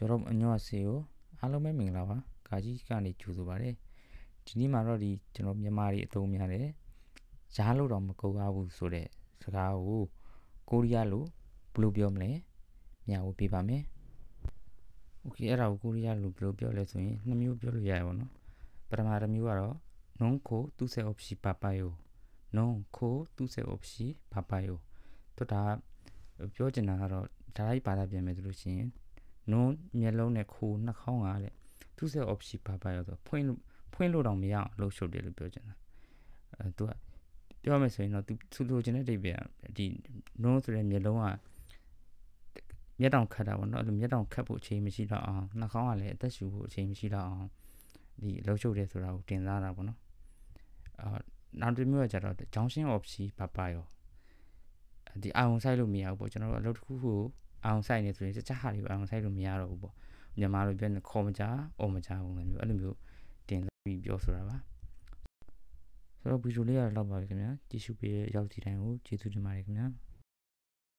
여러분 안녕하세요. 알로메 밍라와 가지 시간이 주소바래. 지니 말어리 저놈မြန်မာအသုံးများတဲ့ရားလို့တော့မကုန်ရဘူးဆိုတဲ့စကားကိုကိုရီးယားလိုဘယ်လိုပြောမလဲမျှဝေပေးပါမယ် Okay အဲ့ဒါကိုကိုရီးယားလိုဘယ်လိုပြောလဲဆိုရင်နှစ်မျိုးပြောလို့ရရပါတော့ပထမတစ်မျိုးကတော့ non ko tu se opsi papayo non ko tu se opsi papayo တို့ဒါပြောချင်တာကတော့ဒါလိုက်ပါတာပြန်မယ်ဆိုလို့ရှိရင် non မျက်လုံးနဲ့ခိုးနှာခေါင်းကတဲ့ tu se opsi papayo ဆိုဖွင့်လို့တော့မရအောင်လှုပ်ရှုပ်တယ်လို့ပြောချင်တာသူကပြောမယ်ဆိုရင်တော့သူလိုချင်တဲ့အိဗယ်ဒီ non ဆိုတဲ့မျက်လုံးကမျက်တောင်ခတ်တာပေါ့နော်အဲ့လိုမျက်တောင်ခတ်ဖို့အချိန်မရှိတော့အောင်နှာခေါင်းကလည်းအသက်ရှူဖို့အချိန်မရှိတော့အောင်ဒီလှုပ်ရှုပ်တယ်ဆိုတာကိုတင်စားတာပေါ့နော်နောက်တစ်မျိုးကကြတော့ junction opsi papayo ဒီအောင်ဆိုင်လို့မရဘူးပေါ့ကျွန်တော်တို့အလုပ်တစ်ခုကိုအောင်ဆိုင်နေဆိုရင်တခြားဟာတွေကိုအောင်ဆိုင်လို့မရတော့ဘူးပေါ့မြန်မာလိုပြောရင်ခေါ်မကြအော်မကြဘူးမျိုးအဲ့လိုမျိုးတင်ပြီးပြောဆိုတာပါဆိုတော့ဗီဒီယိုလေးရတော့ပါပြီခင်ဗျာကြည့်ရှုပေးရောက်စီတိုင်းကိုကျေးဇူးတင်ပါတယ်ခင်ဗျာ